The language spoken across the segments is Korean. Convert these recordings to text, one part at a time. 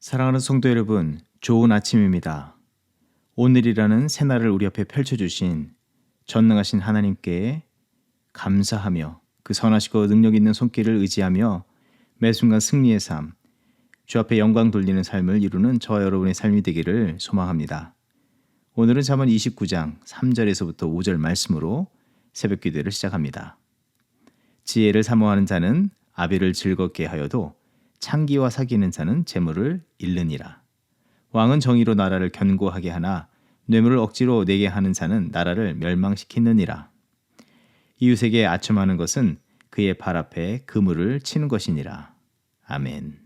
사랑하는 성도 여러분, 좋은 아침입니다. 오늘이라는 새날을 우리 앞에 펼쳐주신 전능하신 하나님께 감사하며 그 선하시고 능력 있는 손길을 의지하며 매 순간 승리의 삶, 주 앞에 영광 돌리는 삶을 이루는 저와 여러분의 삶이 되기를 소망합니다. 오늘은 잠언 29장 3절에서부터 5절 말씀으로 새벽 기도를 시작합니다. 지혜를 사모하는 자는 아비를 즐겁게 하여도 창기와 사귀는 자는 재물을 잃느니라. 왕은 정의로 나라를 견고하게 하나 뇌물을 억지로 내게 하는 자는 나라를 멸망시키느니라. 이웃에게 아첨하는 것은 그의 발 앞에 그물을 치는 것이니라. 아멘.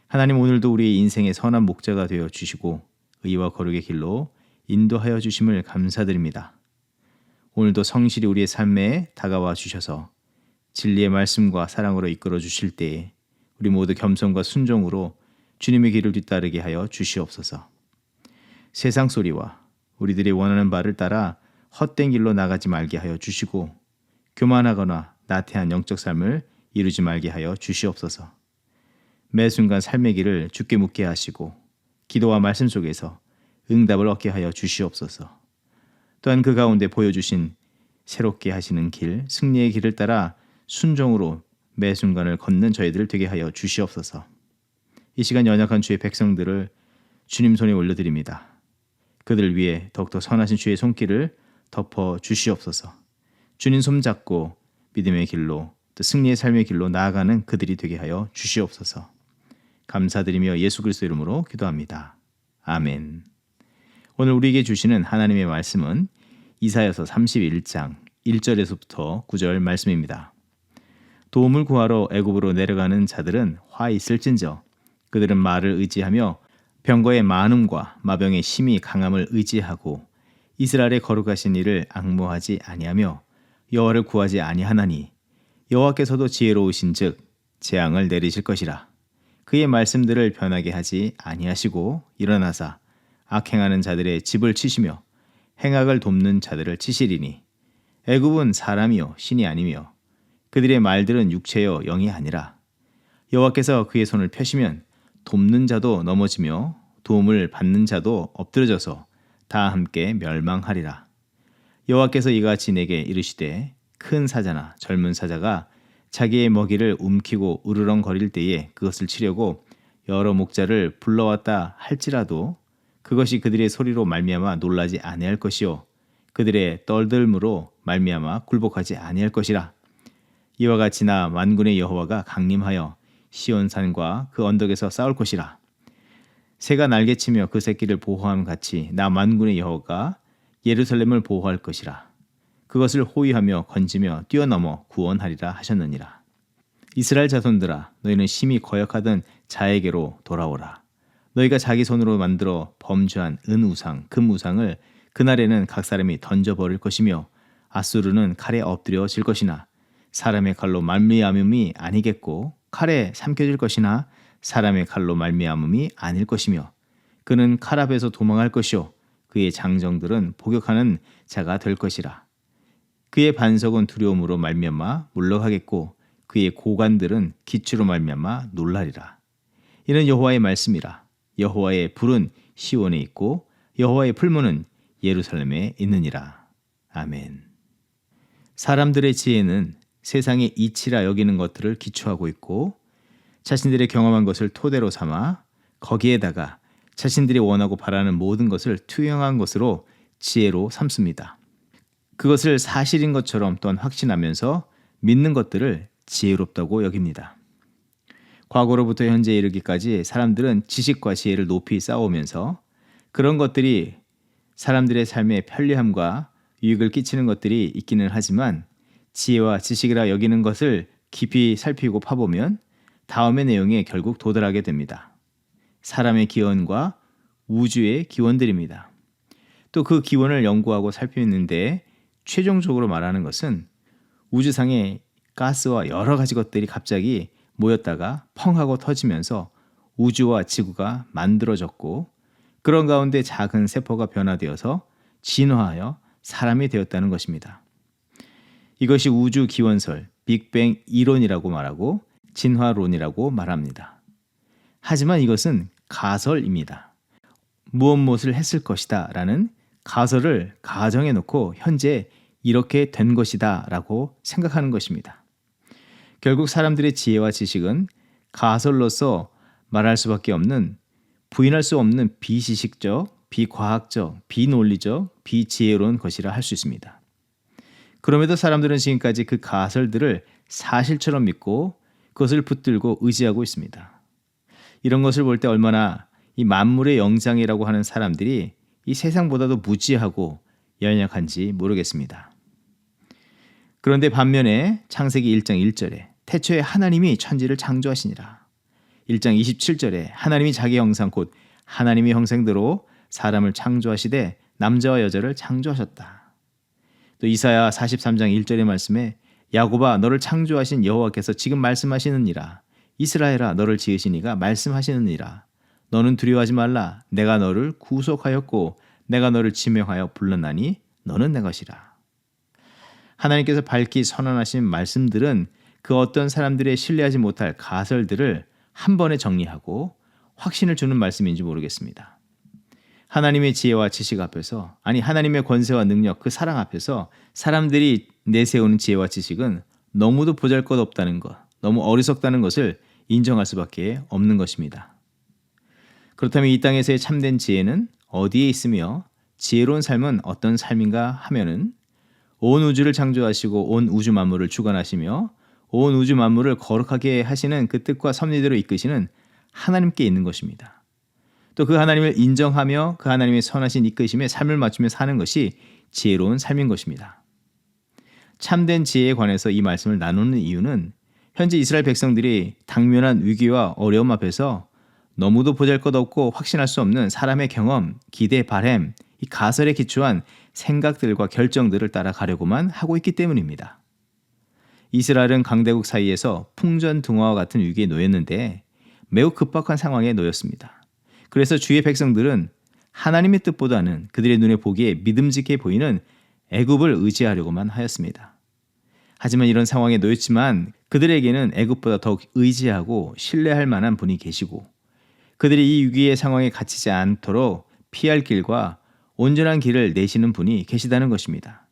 하나님, 오늘도 우리의 인생의 선한 목자가 되어 주시고 의와 거룩의 길로 인도하여 주심을 감사드립니다. 오늘도 성실히 우리의 삶에 다가와 주셔서 진리의 말씀과 사랑으로 이끌어 주실 때에 우리 모두 겸손과 순종으로 주님의 길을 뒤따르게 하여 주시옵소서. 세상 소리와 우리들이 원하는 바를 따라 헛된 길로 나가지 말게 하여 주시고 교만하거나 나태한 영적 삶을 이루지 말게 하여 주시옵소서. 매 순간 삶의 길을 주께 묻게 하시고 기도와 말씀 속에서 응답을 얻게 하여 주시옵소서. 또한 그 가운데 보여주신 새롭게 하시는 길, 승리의 길을 따라 순종으로 매 순간을 걷는 저희들 되게 하여 주시옵소서. 이 시간 연약한 주의 백성들을 주님 손에 올려드립니다. 그들 위해 더욱더 선하신 주의 손길을 덮어 주시옵소서. 주님 손잡고 믿음의 길로 또 승리의 삶의 길로 나아가는 그들이 되게 하여 주시옵소서. 감사드리며 예수 그리스도 이름으로 기도합니다. 아멘. 오늘 우리에게 주시는 하나님의 말씀은 이사야서 31장 1절에서부터 9절 말씀입니다. 도움을 구하러 애굽으로 내려가는 자들은 화 있을진저 그들은 말을 의지하며 병거의 많음과 마병의 심히 강함을 의지하고 이스라엘의 거룩하신 이를 앙모하지 아니하며 여호와를 구하지 아니하나니 여호와께서도 지혜로우신즉 재앙을 내리실 것이라. 그의 말씀들을 변하게 하지 아니하시고 일어나사 악행하는 자들의 집을 치시며 행악을 돕는 자들을 치시리니 애굽은 사람이요 신이 아니며 그들의 말들은 육체요 영이 아니라. 여호와께서 그의 손을 펴시면 돕는 자도 넘어지며 도움을 받는 자도 엎드러져서 다 함께 멸망하리라. 여호와께서 이같이 내게 이르시되 큰 사자나 젊은 사자가 자기의 먹이를 움키고 으르렁거릴 때에 그것을 치려고 여러 목자를 불러왔다 할지라도 그것이 그들의 소리로 말미암아 놀라지 아니할 것이요 그들의 떨들므로 말미암아 굴복하지 아니할 것이라. 이와 같이 나 만군의 여호와가 강림하여 시온산과 그 언덕에서 싸울 것이라. 새가 날개치며 그 새끼를 보호함 같이 나 만군의 여호와가 예루살렘을 보호할 것이라. 그것을 호위하며 건지며 뛰어넘어 구원하리라 하셨느니라. 이스라엘 자손들아, 너희는 심히 거역하던 자에게로 돌아오라. 너희가 자기 손으로 만들어 범죄한 은우상, 금우상을 그날에는 각 사람이 던져버릴 것이며 아수르는 칼에 엎드려질 것이나 사람의 칼로 말미암음이 아니겠고 칼에 삼켜질 것이나 사람의 칼로 말미암음이 아닐 것이며 그는 칼 앞에서 도망할 것이요 그의 장정들은 복역하는 자가 될 것이라. 그의 반석은 두려움으로 말미암아 물러가겠고 그의 고관들은 기추로 말미암아 놀라리라. 이는 여호와의 말씀이라. 여호와의 불은 시온에 있고 여호와의 풀무는 예루살렘에 있느니라. 아멘. 사람들의 지혜는 세상의 이치라 여기는 것들을 기초하고 있고 자신들의 경험한 것을 토대로 삼아 거기에다가 자신들이 원하고 바라는 모든 것을 투영한 것으로 지혜로 삼습니다. 그것을 사실인 것처럼 또한 확신하면서 믿는 것들을 지혜롭다고 여깁니다. 과거로부터 현재에 이르기까지 사람들은 지식과 지혜를 높이 쌓아오면서 그런 것들이 사람들의 삶에 편리함과 유익을 끼치는 것들이 있기는 하지만 지혜와 지식이라 여기는 것을 깊이 살피고 파보면 다음의 내용에 결국 도달하게 됩니다. 사람의 기원과 우주의 기원들입니다. 또 그 기원을 연구하고 살피는데 최종적으로 말하는 것은 우주상의 가스와 여러 가지 것들이 갑자기 모였다가 펑 하고 터지면서 우주와 지구가 만들어졌고 그런 가운데 작은 세포가 변화되어서 진화하여 사람이 되었다는 것입니다. 이것이 우주 기원설, 빅뱅 이론이라고 말하고 진화론이라고 말합니다. 하지만 이것은 가설입니다. 무엇을 했을 것이다 라는 가설을 가정해 놓고 현재 이렇게 된 것이다 라고 생각하는 것입니다. 결국 사람들의 지혜와 지식은 가설로서 말할 수밖에 없는, 부인할 수 없는 비지식적, 비과학적, 비논리적, 비지혜로운 것이라 할 수 있습니다. 그럼에도 사람들은 지금까지 그 가설들을 사실처럼 믿고 그것을 붙들고 의지하고 있습니다. 이런 것을 볼 때 얼마나 이 만물의 영장이라고 하는 사람들이 이 세상보다도 무지하고 연약한지 모르겠습니다. 그런데 반면에 창세기 1장 1절에 태초에 하나님이 천지를 창조하시니라. 1장 27절에 하나님이 자기 형상 곧 하나님의 형상대로 사람을 창조하시되 남자와 여자를 창조하셨다. 또 이사야 43장 1절의 말씀에 야곱아 너를 창조하신 여호와께서 지금 말씀하시느니라. 이스라엘아 너를 지으신 이가 말씀하시느니라. 너는 두려워하지 말라. 내가 너를 구속하였고 내가 너를 지명하여 불렀나니 너는 내 것이라. 하나님께서 밝히 선언하신 말씀들은 그 어떤 사람들의 신뢰하지 못할 가설들을 한 번에 정리하고 확신을 주는 말씀인지 모르겠습니다. 하나님의 지혜와 지식 앞에서, 아니 하나님의 권세와 능력, 그 사랑 앞에서 사람들이 내세우는 지혜와 지식은 너무도 보잘것없다는 것, 너무 어리석다는 것을 인정할 수밖에 없는 것입니다. 그렇다면 이 땅에서의 참된 지혜는 어디에 있으며 지혜로운 삶은 어떤 삶인가 하면은 온 우주를 창조하시고 온 우주 만물을 주관하시며 온 우주 만물을 거룩하게 하시는 그 뜻과 섭리대로 이끄시는 하나님께 있는 것입니다. 또 그 하나님을 인정하며 그 하나님의 선하신 이끄심에 삶을 맞추며 사는 것이 지혜로운 삶인 것입니다. 참된 지혜에 관해서 이 말씀을 나누는 이유는 현재 이스라엘 백성들이 당면한 위기와 어려움 앞에서 너무도 보잘것없고 확신할 수 없는 사람의 경험, 기대, 바램, 이 가설에 기초한 생각들과 결정들을 따라가려고만 하고 있기 때문입니다. 이스라엘은 강대국 사이에서 풍전등화와 같은 위기에 놓였는데 매우 급박한 상황에 놓였습니다. 그래서 주의 백성들은 하나님의 뜻보다는 그들의 눈에 보기에 믿음직해 보이는 애굽을 의지하려고만 하였습니다. 하지만 이런 상황에 놓였지만 그들에게는 애굽보다 더욱 의지하고 신뢰할 만한 분이 계시고 그들이 이 위기의 상황에 갇히지 않도록 피할 길과 온전한 길을 내시는 분이 계시다는 것입니다.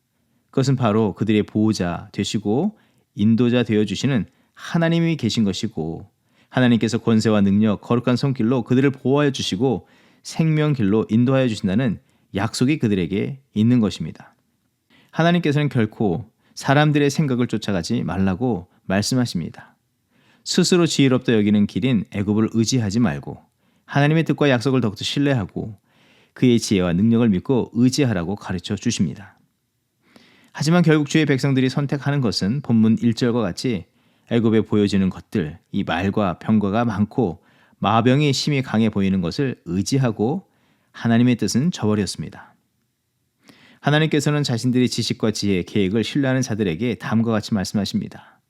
그것은 바로 그들의 보호자 되시고 인도자 되어주시는 하나님이 계신 것이고 하나님께서 권세와 능력, 거룩한 손길로 그들을 보호하여 주시고 생명길로 인도하여 주신다는 약속이 그들에게 있는 것입니다. 하나님께서는 결코 사람들의 생각을 쫓아가지 말라고 말씀하십니다. 스스로 지혜롭다 여기는 길인 애굽을 의지하지 말고 하나님의 뜻과 약속을 더욱더 신뢰하고 그의 지혜와 능력을 믿고 의지하라고 가르쳐 주십니다. 하지만 결국 주의 백성들이 선택하는 것은 본문 1절과 같이 애굽에 보여지는 것들, 이 말과 병과가 많고 마병이 심히 강해 보이는 것을 의지하고 하나님의 뜻은 저버렸습니다. 하나님께서는 자신들의 지식과 지혜, 계획을 신뢰하는 자들에게 다음과 같이 말씀하십니다.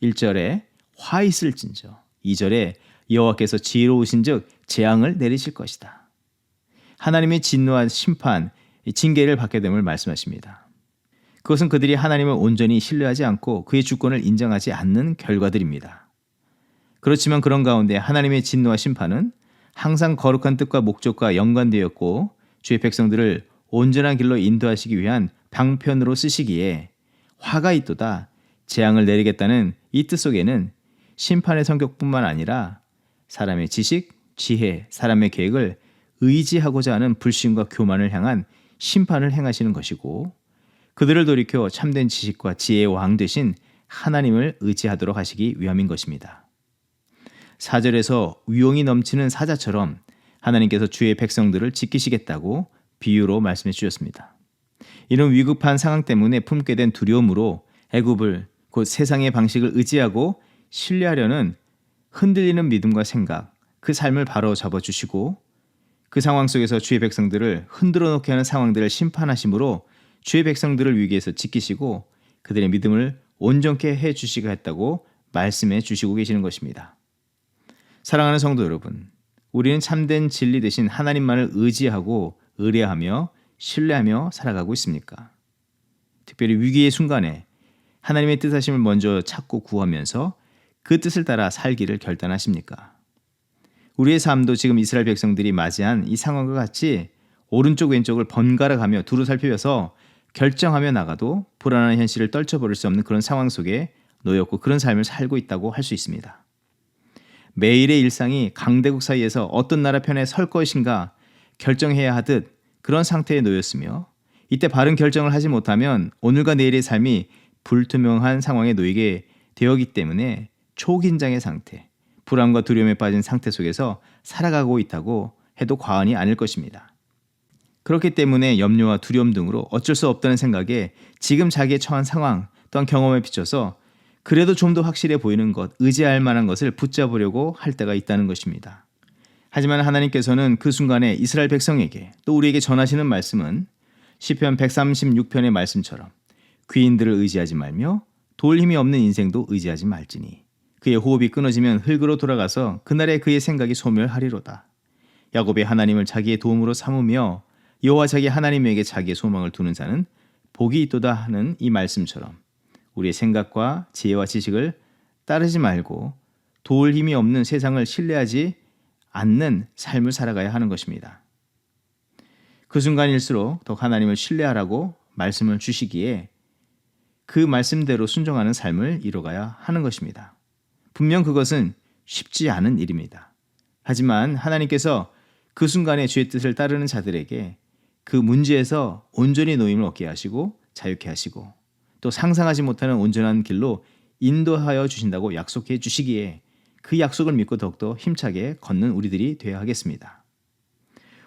1절에 화 있을진저, 2절에 여호와께서 지혜로우신즉 재앙을 내리실 것이다. 하나님의 진노와 심판, 징계를 받게 됨을 말씀하십니다. 그것은 그들이 하나님을 온전히 신뢰하지 않고 그의 주권을 인정하지 않는 결과들입니다. 그렇지만 그런 가운데 하나님의 진노와 심판은 항상 거룩한 뜻과 목적과 연관되었고 주의 백성들을 온전한 길로 인도하시기 위한 방편으로 쓰시기에 화가 있도다, 재앙을 내리겠다는 이 뜻 속에는 심판의 성격뿐만 아니라 사람의 지식, 지혜, 사람의 계획을 의지하고자 하는 불신과 교만을 향한 심판을 행하시는 것이고 그들을 돌이켜 참된 지식과 지혜의 왕 되신 하나님을 의지하도록 하시기 위함인 것입니다. 4절에서 위용이 넘치는 사자처럼 하나님께서 주의 백성들을 지키시겠다고 비유로 말씀해 주셨습니다. 이런 위급한 상황 때문에 품게 된 두려움으로 애굽을 곧 세상의 방식을 의지하고 신뢰하려는 흔들리는 믿음과 생각, 그 삶을 바로 잡아주시고 그 상황 속에서 주의 백성들을 흔들어 놓게 하는 상황들을 심판하심으로 주의 백성들을 위기에서 지키시고 그들의 믿음을 온전케 해주시게 했다고 말씀해 주시고 계시는 것입니다. 사랑하는 성도 여러분, 우리는 참된 진리 대신 하나님만을 의지하고 의뢰하며 신뢰하며 살아가고 있습니까? 특별히 위기의 순간에 하나님의 뜻하심을 먼저 찾고 구하면서 그 뜻을 따라 살기를 결단하십니까? 우리의 삶도 지금 이스라엘 백성들이 맞이한 이 상황과 같이 오른쪽 왼쪽을 번갈아 가며 두루 살피면서 결정하며 나가도 불안한 현실을 떨쳐버릴 수 없는 그런 상황 속에 놓였고 그런 삶을 살고 있다고 할 수 있습니다. 매일의 일상이 강대국 사이에서 어떤 나라 편에 설 것인가 결정해야 하듯 그런 상태에 놓였으며 이때 바른 결정을 하지 못하면 오늘과 내일의 삶이 불투명한 상황에 놓이게 되었기 때문에 초긴장의 상태, 불안과 두려움에 빠진 상태 속에서 살아가고 있다고 해도 과언이 아닐 것입니다. 그렇기 때문에 염려와 두려움 등으로 어쩔 수 없다는 생각에 지금 자기의 처한 상황 또한 경험에 비춰서 그래도 좀 더 확실해 보이는 것, 의지할 만한 것을 붙잡으려고 할 때가 있다는 것입니다. 하지만 하나님께서는 그 순간에 이스라엘 백성에게 또 우리에게 전하시는 말씀은 시편 136편의 말씀처럼 귀인들을 의지하지 말며 도울 힘이 없는 인생도 의지하지 말지니 그의 호흡이 끊어지면 흙으로 돌아가서 그날에 그의 생각이 소멸하리로다. 야곱의 하나님을 자기의 도움으로 삼으며 여호와 자기 하나님에게 자기의 소망을 두는 자는 복이 있도다 하는 이 말씀처럼 우리의 생각과 지혜와 지식을 따르지 말고 도울 힘이 없는 세상을 신뢰하지 않는 삶을 살아가야 하는 것입니다. 그 순간일수록 더 하나님을 신뢰하라고 말씀을 주시기에 그 말씀대로 순종하는 삶을 이뤄가야 하는 것입니다. 분명 그것은 쉽지 않은 일입니다. 하지만 하나님께서 그 순간에 주의 뜻을 따르는 자들에게 그 문제에서 온전히 노임을 얻게 하시고 자유케 하시고 또 상상하지 못하는 온전한 길로 인도하여 주신다고 약속해 주시기에 그 약속을 믿고 더욱더 힘차게 걷는 우리들이 되어야 하겠습니다.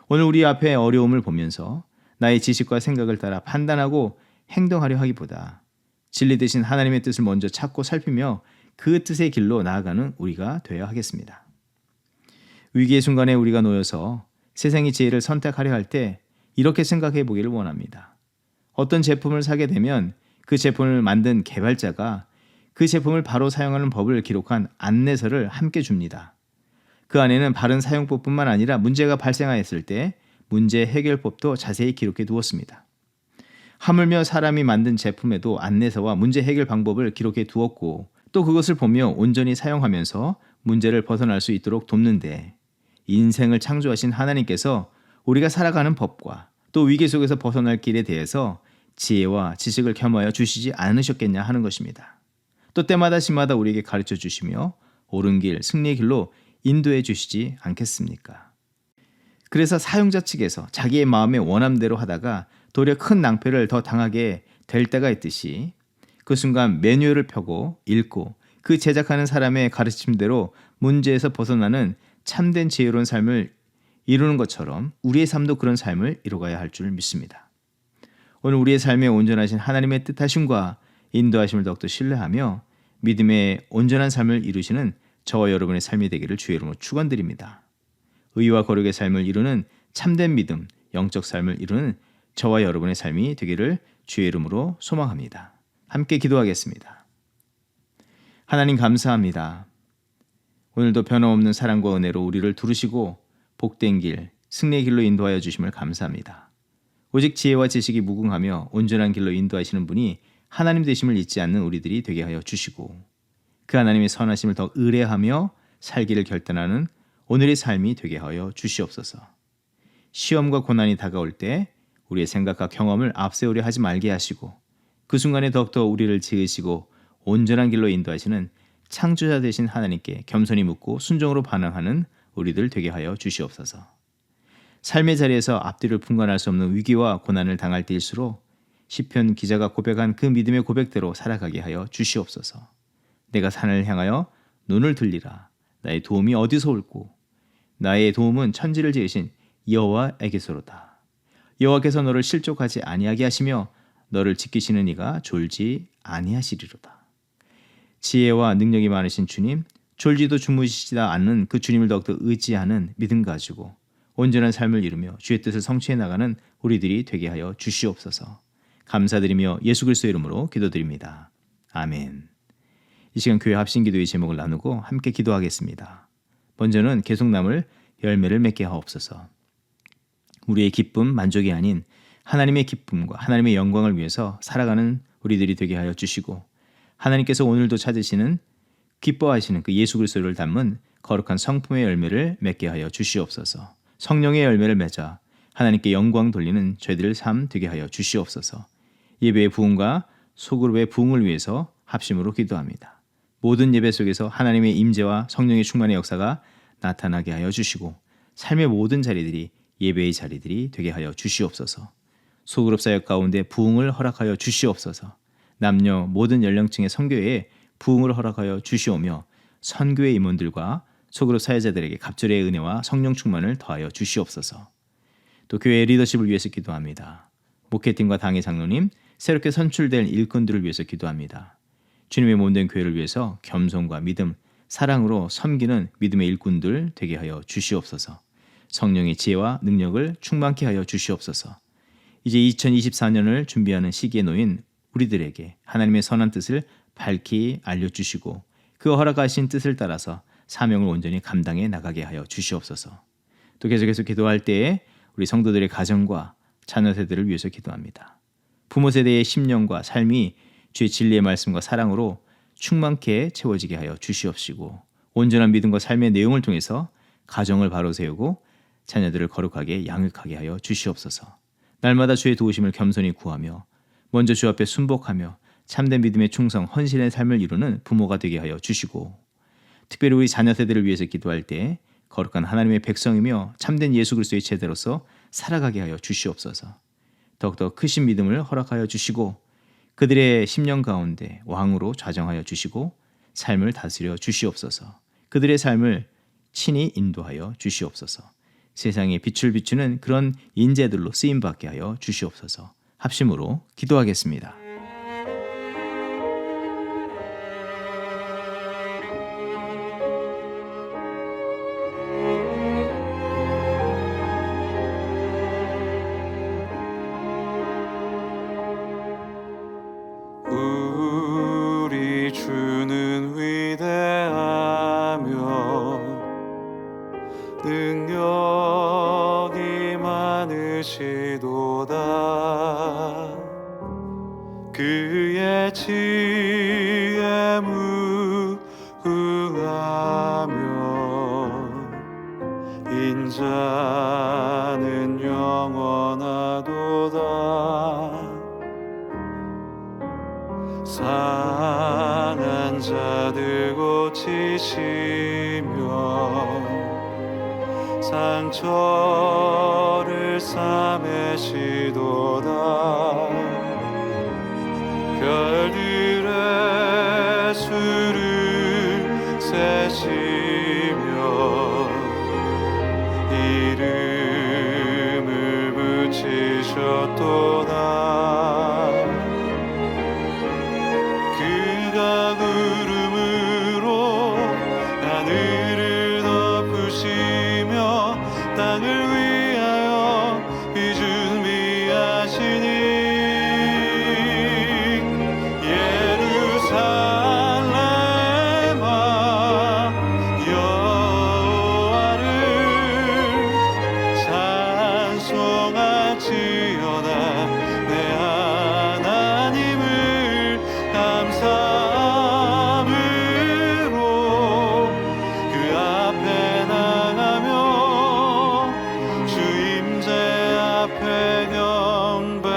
오늘 우리 앞에 어려움을 보면서 나의 지식과 생각을 따라 판단하고 행동하려 하기보다 진리 대신 하나님의 뜻을 먼저 찾고 살피며 그 뜻의 길로 나아가는 우리가 되어야 하겠습니다. 위기의 순간에 우리가 놓여서 세상의 지혜를 선택하려 할 때 이렇게 생각해 보기를 원합니다. 어떤 제품을 사게 되면 그 제품을 만든 개발자가 그 제품을 바로 사용하는 법을 기록한 안내서를 함께 줍니다. 그 안에는 바른 사용법뿐만 아니라 문제가 발생하였을 때 문제 해결법도 자세히 기록해 두었습니다. 하물며 사람이 만든 제품에도 안내서와 문제 해결 방법을 기록해 두었고 또 그것을 보며 온전히 사용하면서 문제를 벗어날 수 있도록 돕는데 인생을 창조하신 하나님께서 우리가 살아가는 법과 또 위기 속에서 벗어날 길에 대해서 지혜와 지식을 겸하여 주시지 않으셨겠냐 하는 것입니다. 또 때마다 시마다 우리에게 가르쳐 주시며 옳은 길, 승리의 길로 인도해 주시지 않겠습니까? 그래서 사용자 측에서 자기의 마음의 원함대로 하다가 도리어 큰 낭패를 더 당하게 될 때가 있듯이 그 순간 매뉴얼을 펴고 읽고 그 제작하는 사람의 가르침대로 문제에서 벗어나는 참된 지혜로운 삶을 이루는 것처럼 우리의 삶도 그런 삶을 이루어가야 할 줄 믿습니다. 오늘 우리의 삶에 온전하신 하나님의 뜻하심과 인도하심을 더욱더 신뢰하며 믿음의 온전한 삶을 이루시는 저와 여러분의 삶이 되기를 주의 이름으로 축원드립니다. 의와 거룩의 삶을 이루는 참된 믿음, 영적 삶을 이루는 저와 여러분의 삶이 되기를 주의 이름으로 소망합니다. 함께 기도하겠습니다. 하나님 감사합니다. 오늘도 변함없는 사랑과 은혜로 우리를 두르시고 복된 길, 승리의 길로 인도하여 주심을 감사합니다. 오직 지혜와 지식이 무궁하며 온전한 길로 인도하시는 분이 하나님 되심을 잊지 않는 우리들이 되게 하여 주시고 그 하나님의 선하심을 더 의뢰하며 살기를 결단하는 오늘의 삶이 되게 하여 주시옵소서. 시험과 고난이 다가올 때 우리의 생각과 경험을 앞세우려 하지 말게 하시고 그 순간에 더욱더 우리를 지으시고 온전한 길로 인도하시는 창조자 되신 하나님께 겸손히 묻고 순종으로 반응하는 우리들 되게 하여 주시옵소서. 삶의 자리에서 앞뒤를 분간할 수 없는 위기와 고난을 당할 때일수록 시편 기자가 고백한 그 믿음의 고백대로 살아가게 하여 주시옵소서. 내가 산을 향하여 눈을 들리라. 나의 도움이 어디서 올고 나의 도움은 천지를 지으신 여호와에게서로다. 여호와께서 너를 실족하지 아니하게 하시며 너를 지키시는 이가 졸지 아니하시리로다. 지혜와 능력이 많으신 주님, 졸지도 주무시지 않는 그 주님을 더욱더 의지하는 믿음 가지고 온전한 삶을 이루며 주의 뜻을 성취해 나가는 우리들이 되게 하여 주시옵소서. 감사드리며 예수 그리스도의 이름으로 기도드립니다. 아멘. 이 시간 교회 합심기도의 제목을 나누고 함께 기도하겠습니다. 먼저는 계속 남을 열매를 맺게 하옵소서. 우리의 기쁨, 만족이 아닌 하나님의 기쁨과 하나님의 영광을 위해서 살아가는 우리들이 되게 하여 주시고 하나님께서 오늘도 찾으시는 기뻐하시는 그 예수 그리스도를 담은 거룩한 성품의 열매를 맺게 하여 주시옵소서. 성령의 열매를 맺어 하나님께 영광 돌리는 저희들의 삶 되게 하여 주시옵소서. 예배의 부흥과 소그룹의 부흥을 위해서 합심으로 기도합니다. 모든 예배 속에서 하나님의 임재와 성령의 충만의 역사가 나타나게 하여 주시고 삶의 모든 자리들이 예배의 자리들이 되게 하여 주시옵소서. 소그룹 사역 가운데 부흥을 허락하여 주시옵소서. 남녀 모든 연령층의 선교회에 부흥을 허락하여 주시오며 선교회 임원들과 소그룹 사회자들에게 갑절의 은혜와 성령 충만을 더하여 주시옵소서. 또 교회 리더십을 위해서 기도합니다. 목회팀과 당의 장로님, 새롭게 선출된 일꾼들을 위해서 기도합니다. 주님의 몸된 교회를 위해서 겸손과 믿음, 사랑으로 섬기는 믿음의 일꾼들 되게 하여 주시옵소서. 성령의 지혜와 능력을 충만케 하여 주시옵소서. 이제 2024년을 준비하는 시기에 놓인 우리들에게 하나님의 선한 뜻을 밝히 알려주시고 그 허락하신 뜻을 따라서 사명을 온전히 감당해 나가게 하여 주시옵소서. 또 계속해서 기도할 때에 우리 성도들의 가정과 자녀 세대를 위해서 기도합니다. 부모 세대의 심령과 삶이 주의 진리의 말씀과 사랑으로 충만케 채워지게 하여 주시옵시고 온전한 믿음과 삶의 내용을 통해서 가정을 바로 세우고 자녀들을 거룩하게 양육하게 하여 주시옵소서. 날마다 주의 도우심을 겸손히 구하며 먼저 주 앞에 순복하며 참된 믿음의 충성, 헌신의 삶을 이루는 부모가 되게 하여 주시고 특별히 우리 자녀 세대를 위해서 기도할 때 거룩한 하나님의 백성이며 참된 예수 그리스도의 제자로서 살아가게 하여 주시옵소서. 더욱더 크신 믿음을 허락하여 주시고 그들의 심령 가운데 왕으로 좌정하여 주시고 삶을 다스려 주시옵소서. 그들의 삶을 친히 인도하여 주시옵소서. 세상에 빛을 비추는 그런 인재들로 쓰임받게 하여 주시옵소서. 합심으로 기도하겠습니다. 우리 주는 위대하며 능력이 많으시도다. 그의 지혜 무궁하며 인자는 영원하도다. 상한 자들 고치시며 상처를 싸매시도다. 별들의 수를 세시며 이름을 붙이셨도다. 그가 구름으로 하늘을 덮으시며 땅을 위하여 비 준비하시니 예루살렘아 여호와를 찬송할지어다. 내 하나님을 감사함으로 그 앞에 나가며 주 임재 앞에 경배.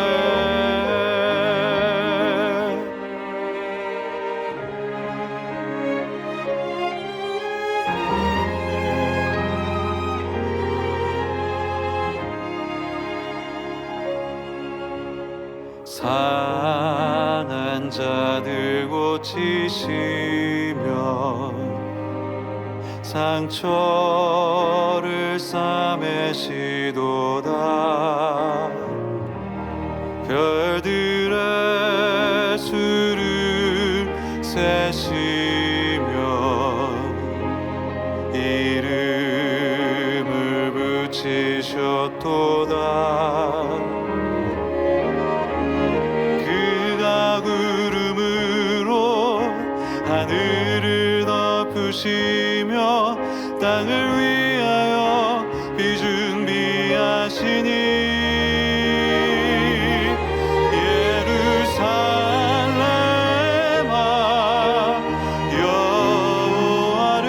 상한 자들 고치시며 상처를 싸매시도다. 별들의 수를 세시며 이름을 붙이셨도다. 그가 구름으로 하늘을 덮으시며 땅을 위하여 비 준비하시니 예루살렘아 여호와를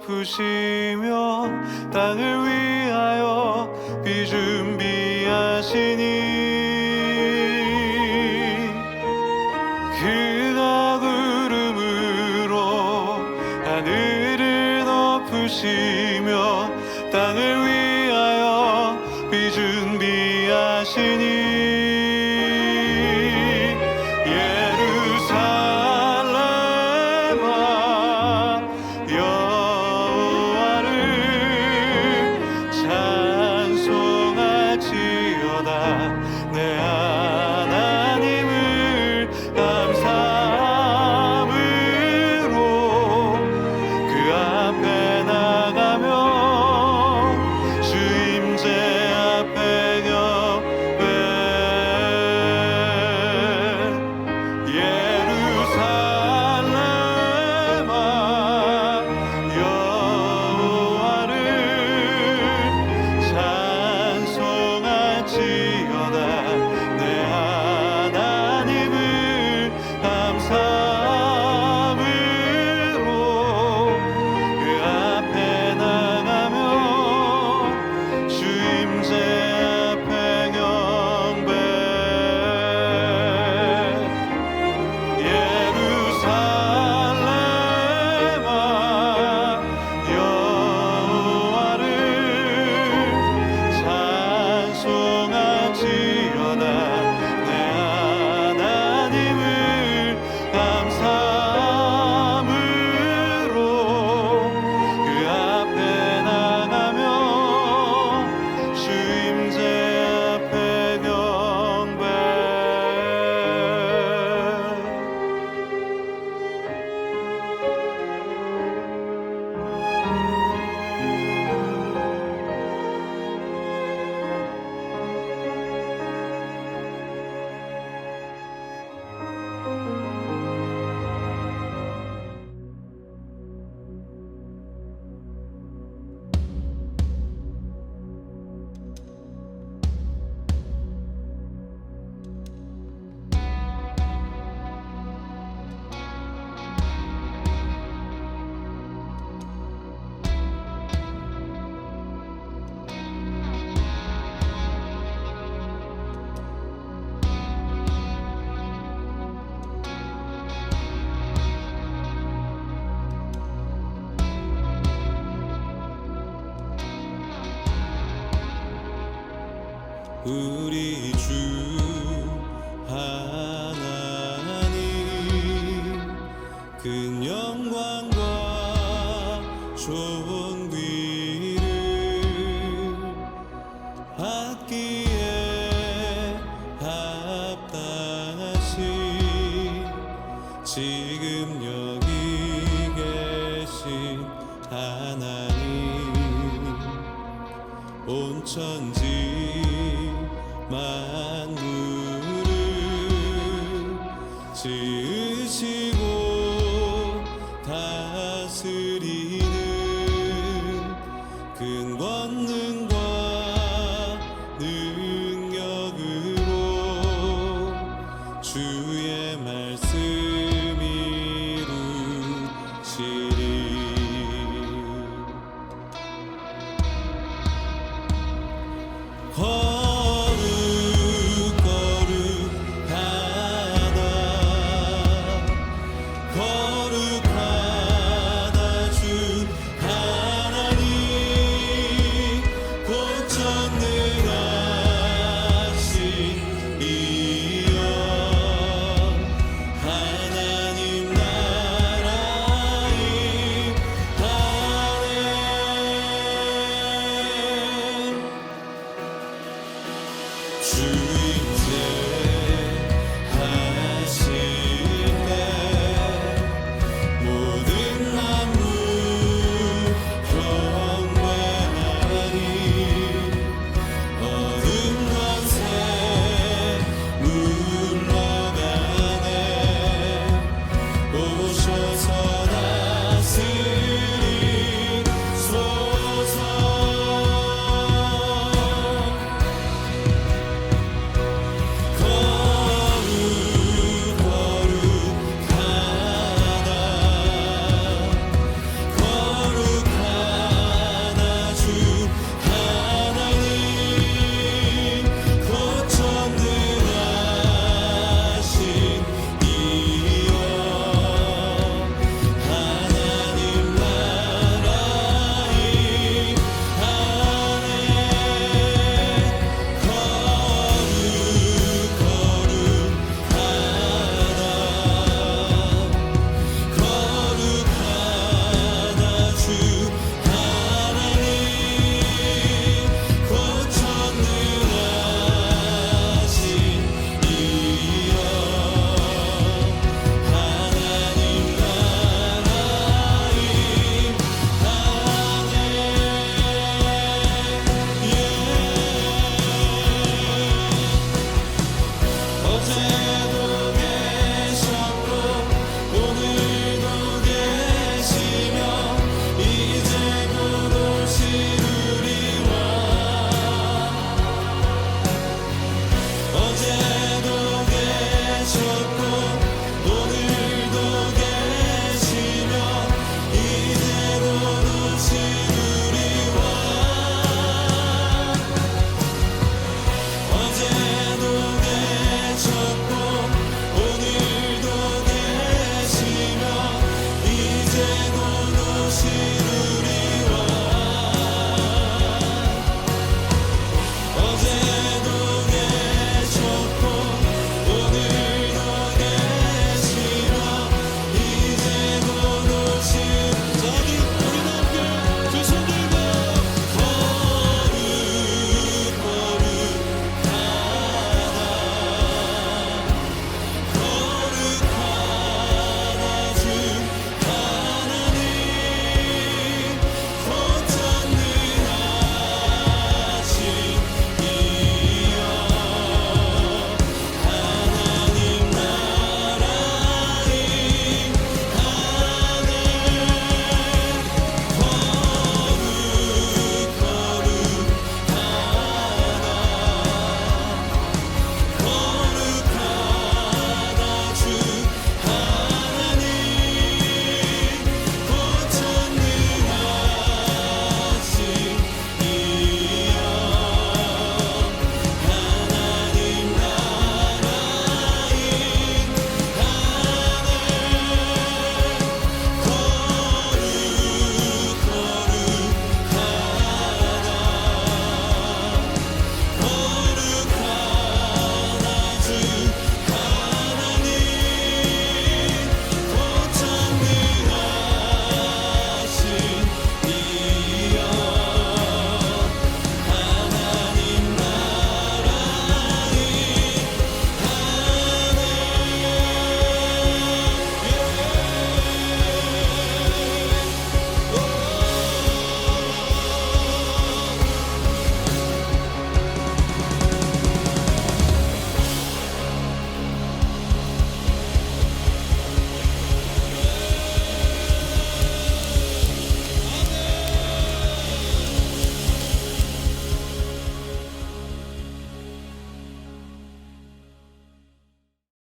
덮으시며 땅을 위하여 비 준비하시니 그가 구름으로 하늘을 덮으시며 땅을 위하여 비 준비하시니 예루살렘아 여호와를 찬송할지어다 내 하나님을 감사함으로 그 앞에 나가며 주 임재 앞에 경배 예루살렘아 여호와를 찬송할지어다 내 하나님을 감사함으로 그 앞에 나가며 주 임재 앞에 경배 예루살렘아 여호와를 찬송할지어다 내 하나님을 감사함으로 그 앞에 나가며 주 임재 앞에 경배 우리 주 하나님 큰 영광과 존귀를 받기에 합당하신 지금 여기 계신 하나님 온 천지 만물을